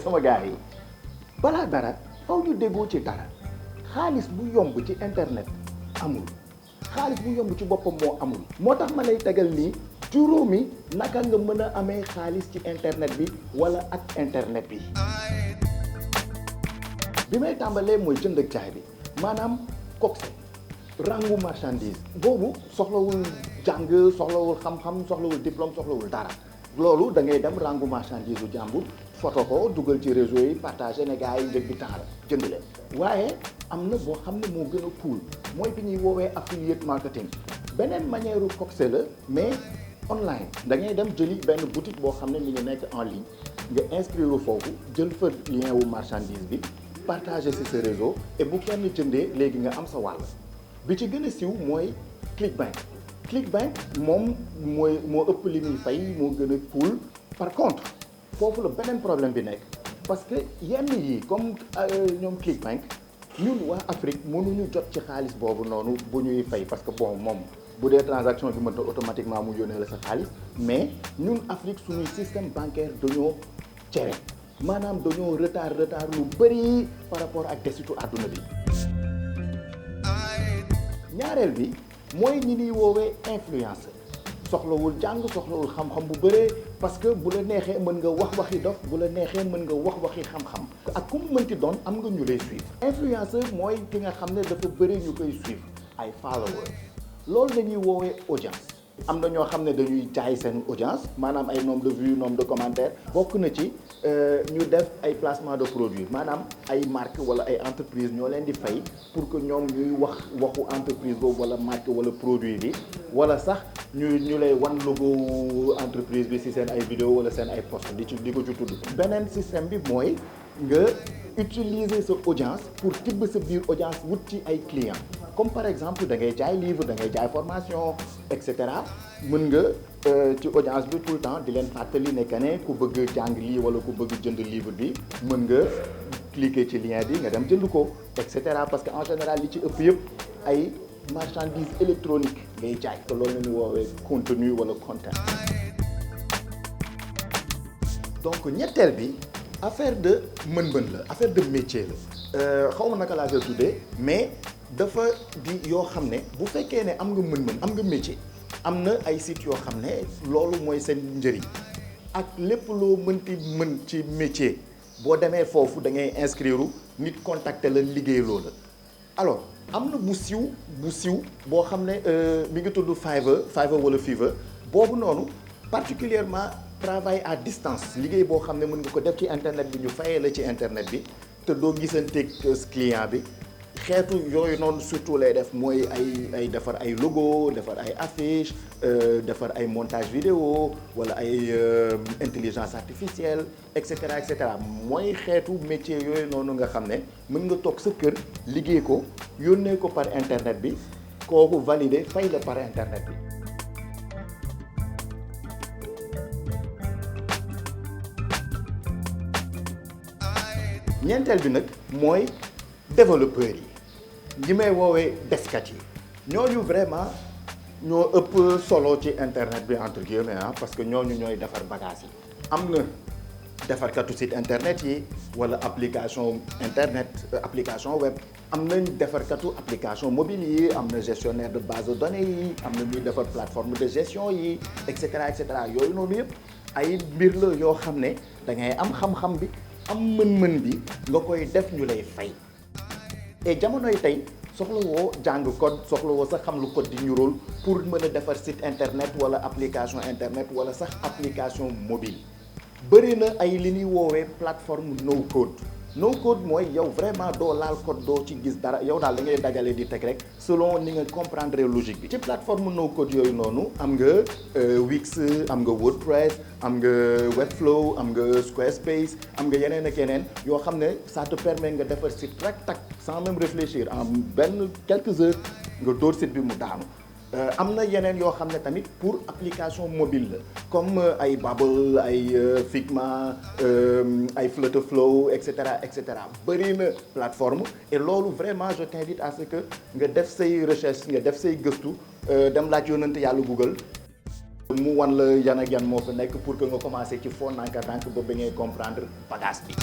sama gars yi balaa dara faw ñu déggoo ci dara xaalis bu yomb ci internet amul xaalis bu yomb ci boppam moo amul moo tax ma lay tegal nii juróomi naka nga mën a amee xaalis ci internet bi wala ak internet bi bi may tàmbalee mooy jënd ak jaay bi maanaam coxé rangu marchandise boobu soxlawul jàng soxlawul xam-xam soxlawul diplôme soxlawul dara loolu da ngay dem rangu marchandise u jàmbur photo ko dugal ci réseau yi partagé ne gars yi njëg bi temps la jënd leen waaye am na boo xam ne moo gën a cool mooy bi ñuy woowee affiliate marketing beneen manière u coxé la mais online da ngay dem jëli benn boutique boo xam ne mi ngi nekk en ligne nga inscrire foofu jël fa lien wu marchandise bi partager ci sa réseau et bu kenn jëndee léegi nga am sa wàll bi ci gën a siiw mooy Clickbank moom moo ëpp li muy fay moo gën a cool par contre foofu la beneen problème bi nekk parce que yenn yi comme ñoom Clickbank ñun waa Afrique mënuñu jot ci xaalis boobu noonu bu ñuy fay parce que bon moom bu dee transaction bi mënta automatiquement mu yónnee la sa xaalis mais ñun Afrique suñuy système bancaire dañoo cere maanaam dañoo retard lu bëri par rapport ak desitu àdduna bi ñaareel bi mooy ñi ñuy woowee influenceur soxlawul jàng soxlawul xam-xam bu bëree parce que bu la neexee mën nga wax waxi dof bu la neexee mën nga wax waxi xam-xam ak ku mu mënti doon am nga ñu lay suivre influenceur mooy ki nga xam ne dafa bëri ñu koy suivre ay followers loolu la ñuy woowee audience am na ñoo xam ne dañuy jaay seen audience maanaam ay nombre de vues nombre de commentaires bokk na ci ñu def ay placement de produits maanaam ay marque wala ay entreprise ñoo leen di fay pour que ñoom ñuy wax waxu entreprise boobu wala marque wala produit bi wala sax ñu lay wan logo entreprise bi ci seen ay vidéo wala seen ay post di ko ci tudd beneen système bi mooy nga utiliser sa audience pour tibb sa biir audience wut ci ay clients comme par exemple da ngay jaay livre da ngay jaay formation et cetera mën nga ci audience bi tout le temps di leen fàttali ne que ne ku bëgg jàng lii wala ku bëgg jënd livre bi mën nga cliquer ci lien bi nga dem jënd ko et cetera parce que en général li ci ëpp yëpp ay marchandises électroniques ngay jaay te loolu la ñuy woowee contenu wala content donc ñetteel bi affaire de mën-mën la affaire de métier la xaw ma naka laa koy tuddee mais dafa di yoo xam ne bu fekkee ne am nga mën-mën am nga métier am na ay sites yoo xam ne loolu mooy seen njëriñ ak lépp loo mënti mën ci métier boo demee foofu da ngay inscrire nit contacter la liggéey loola alors am na bu siiw boo xam ne mi ngi tudd Fiverr wala Fiverr boobu noonu particulièrement travail à distance liggéey boo xam ne mën nga ko def ci internet bi ñu fayee la ci internet bi te doo gisanteeg client bi xeetu yooyu noonu surtout lay def mooy ay defar ay logo defar ay affiche defar ay montage vidéo wala ay intelligence artificielle et cetera mooy xeetu métier yooyu noonu nga xam ne mën nga toog sa kër liggéey ko yónnee ko par internet bi kooku validé fay la par internet bi ñeenteel bi nag mooy développeurs yi ñi may woowee deskat yi ñooñu vraiment ñoo ëpp solo ci internet bi entre guillemets parce que ñooñu ñooy defar bagage yi am na defarkatu site internet yi wala application internet application web am nañ defarkatu application mobile yi am na gestionnaire de base de données yi am na ñuy defar plateforme de gestion yi et cetera yooyu noonu yëpp ay mbir la yoo xam ne da ngay am xam-xam bi am mën-mën bi nga koy def ñu lay fay et jamonoy tey soxlawoo jàng code soxlawoo sax xam lu code di ñuróol pour mën a defar site internet wala application internet wala sax application mobile bëri na ay li ñuy woowee plateforme no code mooy yow vraiment doo laal code doo ci gis dara yow daal da ngay dajale di teg rek selon ni nga comprendre logique bi ci plateforme no code yooyu noonu am nga Wix am nga WordPress am nga Webflow am nga Squarespace am nga yeneen ak yeneen yoo xam ne ça te permet nga defar site rek tak sans même réfléchir en quelques heures nga dóor site bi mu daanu am na yeneen yoo xam ne tamit pour application mobile la comme ay Babel ay Figma ay Flutterflow et cetera bëri na plateforme et loolu vraiment je t'invite à ce que nga def say recherche nga def say gëstu dem laaj yonante yàlla Google mu wan la yan ak yan moo fa nekk pour que nga commencer ci fond ndànk-ndànk ba ba ngay comprendre bagage bi.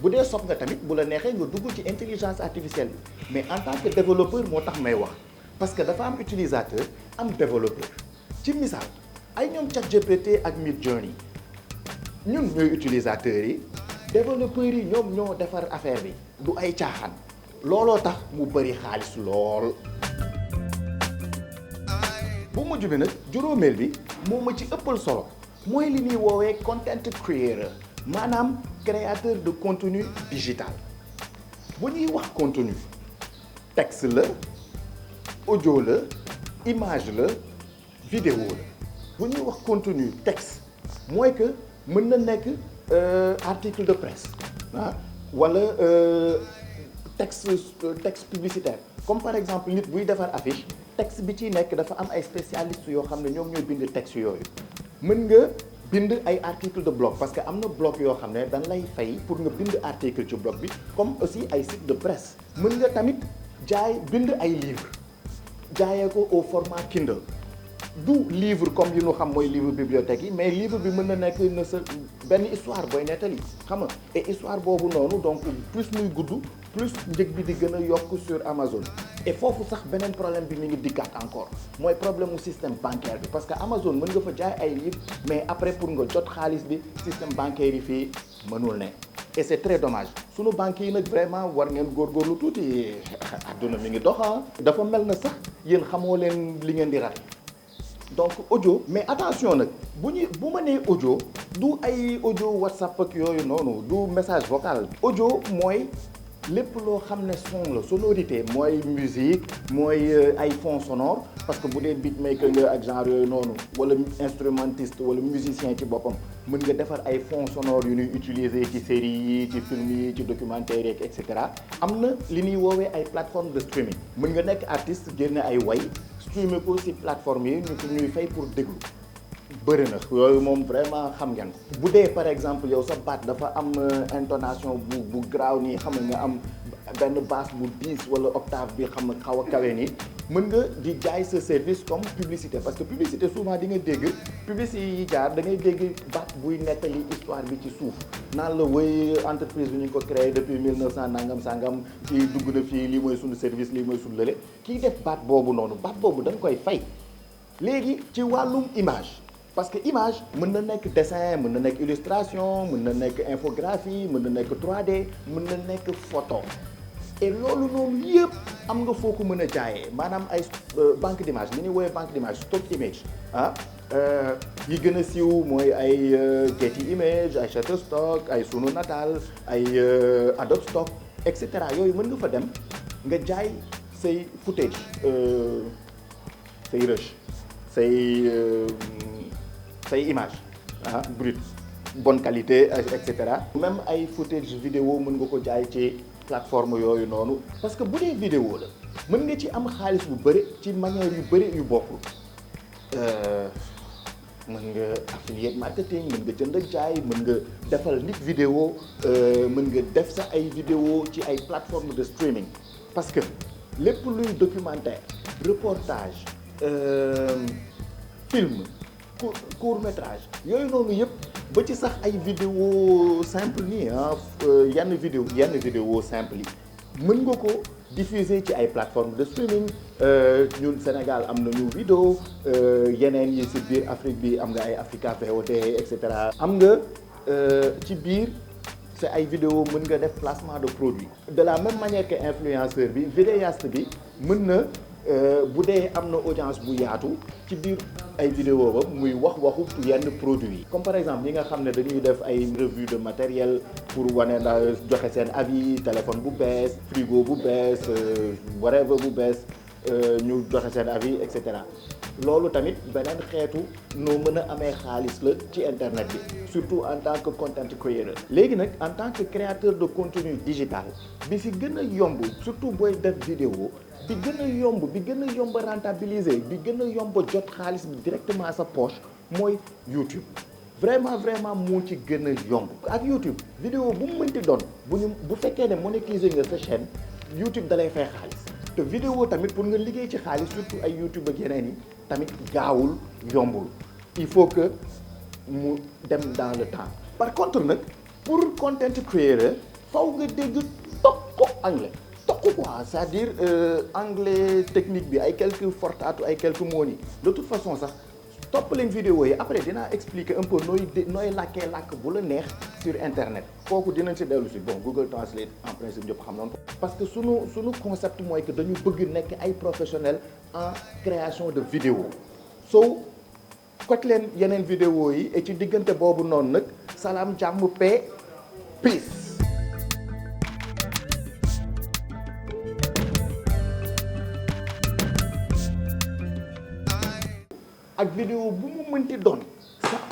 bu dee sob nga tamit bu la neexee nga dugg ci intelligence artificielle bi mais en tant que développeur moo tax may wax parce que dafa am utilisateur am développeur ci misaal ay ñoom ChatGPT ak Midjourney ñun ñooy utilisateurs yi développeurs yi ñoom ñoo defar affaire bi du ay caaxaan looloo tax mu bëri xaalis lool. bu mujj bi nag juróomeel bi moo ma ci ëppal solo mooy li ñuy woowee content creator maanaam créateur de contenu digital. bu ñuy wax contenu texte la audio la image la vidéo la bu ñuy wax contenu texte mooy que mën na nekk article de presse wala texte publicitaire comme par exemple nit buy defar affiche texte bi ciy nekk dafa am ay spécialistes yoo xam ne ñoom ñooy bind texte yooyu. mën nga bind ay article de blog parce que am na blog yoo xam ne dañ lay fay pour nga bind article ci blog bi comme aussi ay site de presse. mën nga tamit bind ay livre jaayee ko au format Kindle du livre comme yi ñu xam mooy livre bibliothèque yi mais livre bi mën na nekk na sa benn histoire booy nettali xam nga et histoire boobu noonu donc plus muy gudd plus njëg bi di gën a yokk sur Amazon. et foofu sax beneen problème bi mi ngi dikkaat encore mooy problème mu système bancaire bi parce que Amazon mën nga fa jaay ay livre mais après pour nga jot xaalis bi système bancaire yi fii mënul ne et c'est très dommage sunu banques yi nag vraiment war ngeen góorgóorlu tuuti adduna mi ngi dox dafa mel na sax yéen xamoo leen li ngeen di raté. donc audio mais attention nag bu ma nee audio du ay audio WhatsApp ak yooyu noonu du message vocal. audio mooy lépp loo xam ne son la sonorité mooy musique mooy ay fond sonore parce que bu dee beatmaker nga ak genre yooyu noonu wala instrumentiste wala musicien ci boppam mën nga defar ay fond sonore yu ñuy utiliser ci séries yi ci film yi ci documentaire yeeg et cetera. am na li ñuy woowee ay plateforme de streaming mën nga nekk artiste génne ay way streamer ko ci plateforme yi ñuy fay pour déglu bëri na yooyu moom vraiment xam ngeen ko. bu dee par exemple yow sa baat dafa am intonation bu graaw nii xam nga am benn basse bu 10 wala octave bi xam nga xaw a kawe nii mën nga di jaay sa service comme publicité parce que publicité souvent di nga dégg publicité yi jaar da ngay dégg baat buy nettali histoire bi ci suuf naan la wéy entreprise bi ñu ko créé depuis 1900 nangam sangam kii dugg na fii lii mooy sunu service lii mooy sunu lële kii def baat boobu noonu baat boobu dañ koy fay. léegi ci wàllum image parce que image mën na nekk dessin mën na nekk illustration mën na nekk infographie mën na nekk 3D mën na nekk photo et loolu noonu yëpp am nga foo ko mën a jaayee maanaam ay banque d'image li ñuy woowee banque d'image stock image yi gën a siiw mooy ay Getty Image ay Shutterstock ay Sunu Natal ay Adobe Stock et cetera yooyu mën nga fa dem nga jaay say footage say rush say image brut bonne qualité et cetera. même ay footage vidéo mën nga ko jaay ci plateforme yooyu noonu parce que bu dee vidéo la mën nga ci am xaalis bu bëri ci manière yu bëri yu bokkul mën nga affiliate marketing mën nga jënd ak jaay mën nga defal nit vidéo mën nga def sa ay vidéo ci ay plateforme de streaming parce que lépp luy documentaire reportage film court métrage yooyu noonu yëpp ba ci sax ay vidéo simple nii yenn vidéo simple yi mën nga ko diffuser ci ay plateformes de streaming ñun Sénégal am nañu vidéo yeneen yi ci biir Afrique bi am nga ay Africa VOD et cetera. am nga ci biir c'est ay vidéo mën nga def placement de produit de la même manière que influenceur bi vidéaste bi mën na bu dee am na audience bu yaatu ci biir ay vidéo ba muy waxu yenn produits yi comme par exemple ñi nga xam ne dañuy def ay revue de matériel pour wane na joxe seen avis téléphone bu bees frigo bu bees whatever bu bees ñu joxe seen avis et cetera loolu tamit beneen xeetu noo mën a amee xaalis la ci internet bi surtout en tant que content creator. léegi nag en tant que créateur de contenu digital bi fi gën a yomb surtout booy def vidéo bi gën a yomb rentabiliser bi gën a yomb jot xaalis bi directement sa poche mooy YouTube. vraiment moo ci gën a yomb ak YouTube vidéo bu mu mënti doon bu fekkee ne monétiser nga sa chaîne YouTube dalay fay xaalis te vidéo tamit pour nga liggéey ci xaalis surtout ay YouTube ak yeneen yi tamit gaawul yombul il faut que mu dem dans le temps. par contre nag pour content creator faw nga dégg tokk anglais tokk quoi c'est-à-dire anglais technique bi ay quelques fortaatu ay quelques mots yi de toute façon sax topp leen vidéo yi après dinaa expliquer un peu nooy làkkee làkk bu la neex sur internet kooku dinañ si dellu si bon Google Translate en principe ñëpp xam noonu parce que sunu concept mooy que dañu bëgg nekk ay professionnels en création de vidéo so kot leen yeneen vidéo yi et ci diggante boobu noonu nag salaam jàmm paix peace. ak vidéo bu mu mënti doon sax